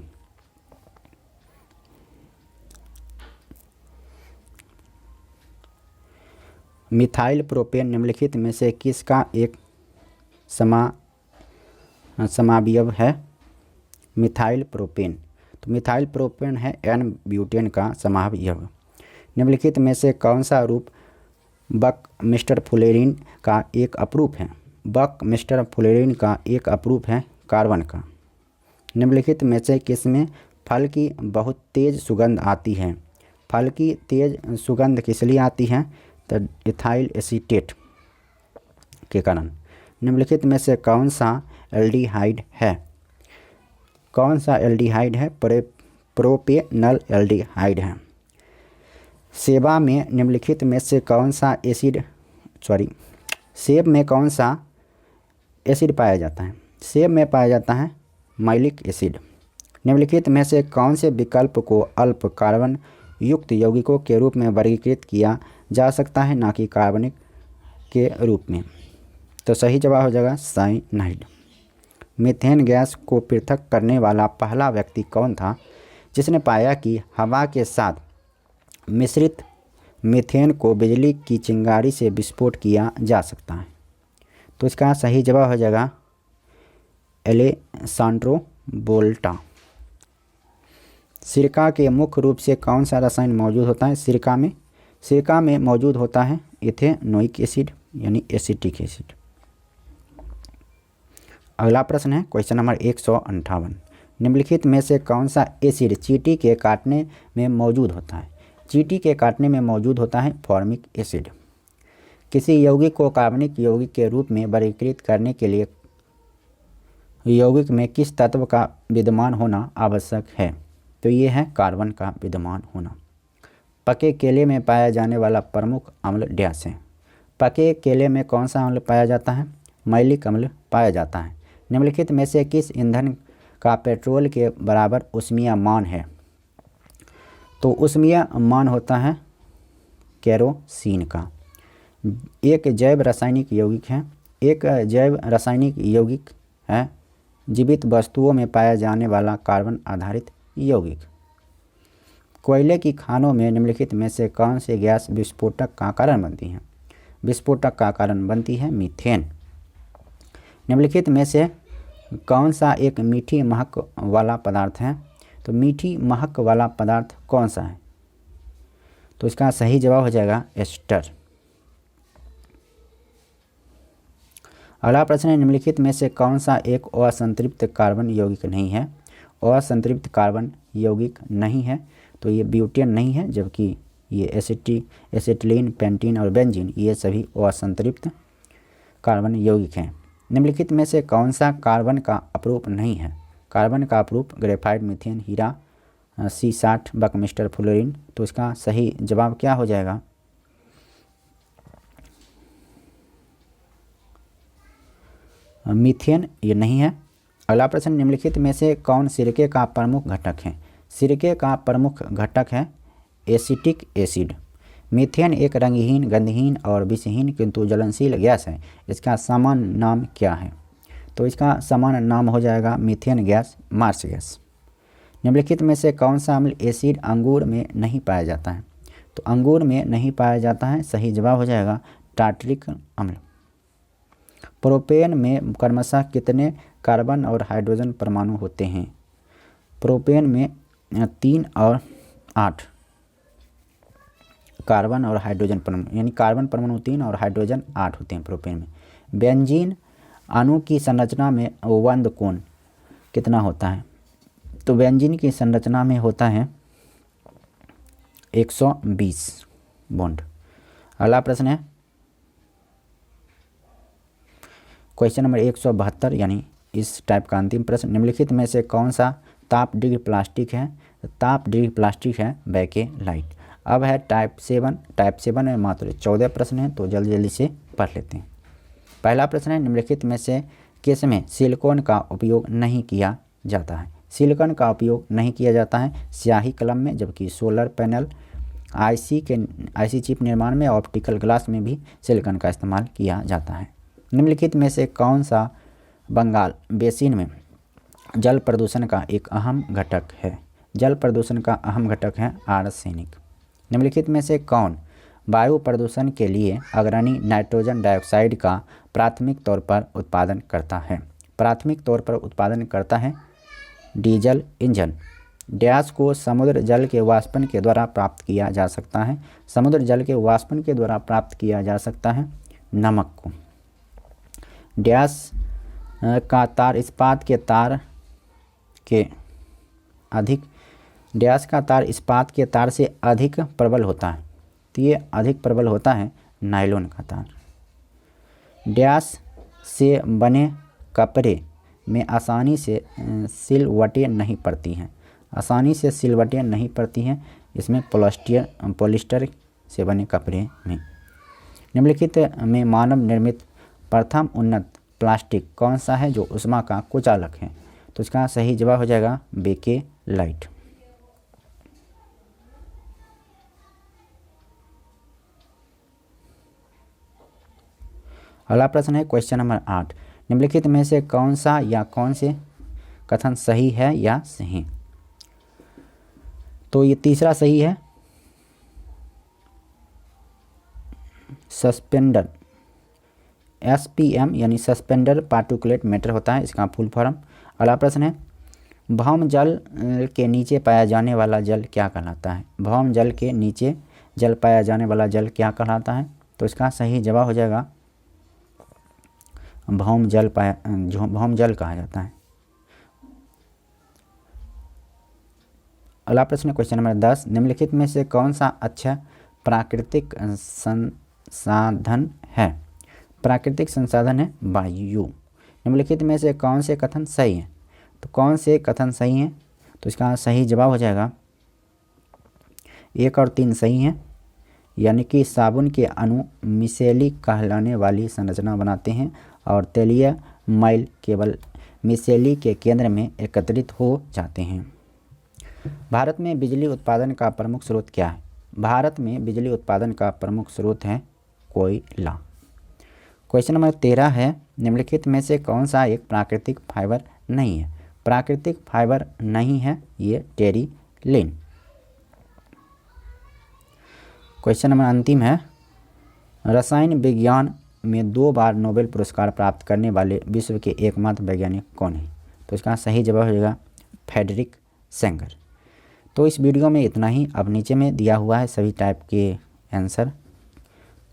मिथाइल प्रोपेन निम्नलिखित में से किसका एक समावयव है? मिथाइल प्रोपेन, तो मिथाइल प्रोपेन है N ब्यूटेन का समावयव। निम्नलिखित में से कौन सा रूप बक-मिस्टर फुलेरिन का एक अपरूप है? बक-मिस्टर फुलेरिन का एक अपरूप है कार्बन का। निम्नलिखित में से किसमें फल की बहुत तेज सुगंध आती है? फल की तेज सुगंध किस लिए आती है? तो इथाइल एसीटेट के कारण। निम्नलिखित में से कौन सा एल्डिहाइड है? कौन सा एल्डिहाइड है? प्रोपेनल एल्डिहाइड है। सेब में निम्नलिखित में से कौन सा सेब में कौन सा एसिड पाया जाता है? सेब में पाया जाता है मैलिक एसिड। निम्नलिखित में से कौन से विकल्प को अल्प कार्बन युक्त यौगिकों के रूप में वर्गीकृत किया जा सकता है, ना कि कार्बनिक के रूप में? तो सही जवाब हो जाएगा साइनाइड। मीथेन गैस को पृथक करने वाला पहला व्यक्ति कौन था जिसने पाया कि हवा के साथ मिश्रित मीथेन को बिजली की चिंगारी से विस्फोट किया जा सकता है? तो इसका सही जवाब हो जाएगा एलेसांड्रो बोल्टा। सिरका के मुख्य रूप से कौन सा रसायन मौजूद होता है? सिरका में मौजूद होता है इथेनोइक एसिड, यानी एसिटिक एसिड। अगला प्रश्न है क्वेश्चन नंबर 158। निम्नलिखित में से कौन सा एसिड चींटी के काटने में मौजूद होता है? चींटी के काटने में मौजूद होता है फॉर्मिक एसिड। किसी यौगिक को कार्बनिक यौगिक के रूप में वर्गीकृत करने के लिए यौगिक में किस तत्व का विद्यमान होना आवश्यक है? तो ये है कार्बन का विद्यमान होना। पके केले में पाया जाने वाला प्रमुख अम्ल डैश है? पके केले में कौन सा अम्ल पाया जाता है? मैलिक अम्ल पाया जाता है। निम्नलिखित में से किस ईंधन का पेट्रोल के बराबर ऊष्मीय मान है? तो ऊष्मीय मान होता है केरोसिन का। एक जैव रासायनिक यौगिक है जीवित वस्तुओं में पाया जाने वाला कार्बन आधारित यौगिक। कोयले की खानों में निम्नलिखित में से कौन सी गैस विस्फोटक का कारण बनती है? विस्फोटक का कारण बनती है मीथेन। निम्नलिखित में से कौन सा एक मीठी महक वाला पदार्थ है? तो मीठी महक वाला पदार्थ कौन सा है? तो इसका सही जवाब हो जाएगा एस्टर। अगला प्रश्न है, निम्नलिखित में से कौन सा एक असंतृप्त कार्बन यौगिक नहीं है? असंतृप्त कार्बन यौगिक नहीं है, तो ये ब्यूटेन नहीं है, जबकि ये एसिटिलीन, पेंटीन और बेंजीन, ये सभी असंतृप्त कार्बन यौगिक हैं। निम्नलिखित में से कौन सा कार्बन का अपरूप नहीं है? कार्बन का अपरूप ग्रेफाइट, मीथेन, हीरा, C60, बकमिस्टर, फ्लोरीन। तो इसका सही जवाब क्या हो जाएगा? मीथेन ये नहीं है। अगला प्रश्न, निम्नलिखित में से कौन सिरके का प्रमुख घटक है? सिरके का प्रमुख घटक है एसिटिक एसिड। मीथेन एक रंगहीन, गंधहीन और विषहीन किंतु ज्वलनशील गैस है। इसका सामान्य नाम क्या है? तो इसका सामान्य नाम हो जाएगा मीथेन गैस, मार्स गैस। निम्नलिखित में से कौन सा अम्ल एसिड अंगूर में नहीं पाया जाता है? तो अंगूर में नहीं पाया जाता है, सही जवाब हो जाएगा टार्टरिक अम्ल। प्रोपेन में क्रमशः कितने कार्बन और हाइड्रोजन परमाणु होते हैं? प्रोपेन में 3 और 8 कार्बन और हाइड्रोजन परमाणु, यानी कार्बन परमाणु 3 और हाइड्रोजन 8 होते हैं प्रोपेन में। बेंजीन अणु की संरचना में बंध कोण कितना होता है? तो बेंजीन की संरचना में होता है 120 बॉन्ड। अगला प्रश्न है क्वेश्चन नंबर 172, यानी इस टाइप का अंतिम प्रश्न। निम्नलिखित में से कौन सा ताप डिग्री प्लास्टिक है? ताप डिग्री प्लास्टिक है बेकेलाइट। अब है टाइप 7। टाइप 7 में मात्र 14 प्रश्न हैं, तो जल्दी जल्दी से पढ़ लेते हैं। पहला प्रश्न है, निम्नलिखित में से किस में सिलिकॉन का उपयोग नहीं किया जाता है? सिलिकॉन का उपयोग नहीं किया जाता है स्याही कलम में, जबकि सोलर पैनल, आईसी चिप निर्माण में, ऑप्टिकल ग्लास में भी सिलिकॉन का इस्तेमाल किया जाता है। निम्नलिखित में से कौन सा बंगाल बेसिन में जल प्रदूषण का एक अहम घटक है? जल प्रदूषण का अहम घटक है आर्सेनिक। निम्नलिखित में से कौन वायु प्रदूषण के लिए अग्रणी नाइट्रोजन डाइऑक्साइड का प्राथमिक तौर पर उत्पादन करता है? प्राथमिक तौर पर उत्पादन करता है डीजल इंजन। डैश को समुद्र जल के वाष्पन के द्वारा प्राप्त किया जा सकता है? समुद्र जल के वाष्पन के द्वारा प्राप्त किया जा सकता है नमक को। डैश का तार इस्पात के तार के अधिक, डैश का तार इस्पात के तार से अधिक प्रबल होता है, तो ये अधिक प्रबल होता है नायलॉन का तार। डैश से बने कपड़े में आसानी से सिलवटें नहीं पड़ती हैं, आसानी से सिलवटें नहीं पड़ती हैं इसमें पॉलिस्टर से बने कपड़े में। निम्नलिखित में मानव निर्मित प्रथम उन्नत प्लास्टिक कौन सा है जो ऊष्मा का कुचालक है? तो इसका सही जवाब हो जाएगा बेकेलाइट। अगला प्रश्न है क्वेश्चन नंबर 8। निम्नलिखित में से कौन सा या कौन से कथन सही है या सही? तो ये तीसरा सही है। सस्पेंडर, SPM यानी सस्पेंडर पार्टिकुलेट मैटर होता है इसका फुल फॉर्म। अगला प्रश्न है, भौम जल के नीचे पाया जाने वाला जल क्या कहलाता है? भौम जल के नीचे जल पाया जाने वाला जल क्या कहलाता है? तो इसका सही जवाब हो जाएगा भौम जल कहा जाता है। अगला प्रश्न क्वेश्चन नंबर 10। निम्नलिखित में से कौन सा अच्छा प्राकृतिक संसाधन है? प्राकृतिक संसाधन है वायु। निम्नलिखित में से कौन से कथन सही हैं? तो कौन से कथन सही हैं? तो इसका सही जवाब हो जाएगा 1 और 3 सही हैं, यानी कि साबुन के अणु मिसेली कहलाने वाली संरचना बनाते हैं और तेलीय मैल केवल मिसेली के केंद्र में एकत्रित हो जाते हैं। भारत में बिजली उत्पादन का प्रमुख स्रोत क्या है? भारत में बिजली उत्पादन का प्रमुख स्रोत है कोयला। क्वेश्चन नंबर 13 है, निम्नलिखित में से कौन सा एक प्राकृतिक फाइबर नहीं है? प्राकृतिक फाइबर नहीं है ये टेरिलिन। क्वेश्चन नंबर अंतिम है, रसायन विज्ञान में 2 बार नोबेल पुरस्कार प्राप्त करने वाले विश्व के एकमात्र वैज्ञानिक कौन है? तो इसका सही जवाब हो जाएगा फ्रेडरिक सेंगर। तो इस वीडियो में इतना ही। अब नीचे में दिया हुआ है सभी टाइप के आंसर,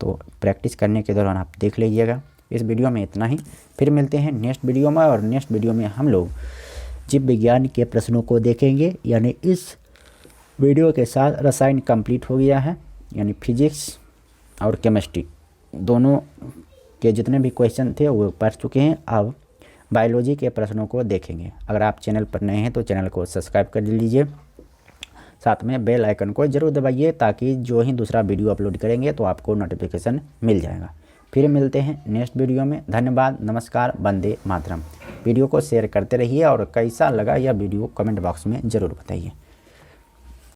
तो प्रैक्टिस करने के दौरान आप देख लीजिएगा। इस वीडियो में इतना ही, फिर मिलते हैं नेक्स्ट वीडियो में। और नेक्स्ट वीडियो में हम लोग जीव विज्ञान के प्रश्नों को देखेंगे, यानी इस वीडियो के साथ रसायन कंप्लीट हो गया है। यानी फिजिक्स और केमिस्ट्री दोनों के जितने भी क्वेश्चन थे वो पढ़ चुके हैं। अब बायोलॉजी के प्रश्नों को देखेंगे। अगर आप चैनल पर नए हैं तो चैनल को सब्सक्राइब कर लीजिए, साथ में बेल आइकन को ज़रूर दबाइए ताकि जो ही दूसरा वीडियो अपलोड करेंगे तो आपको नोटिफिकेशन मिल जाएगा। फिर मिलते हैं नेक्स्ट वीडियो में। धन्यवाद, नमस्कार, वंदे मातरम। वीडियो को शेयर करते रहिए और कैसा लगा यह वीडियो कमेंट बॉक्स में ज़रूर बताइए।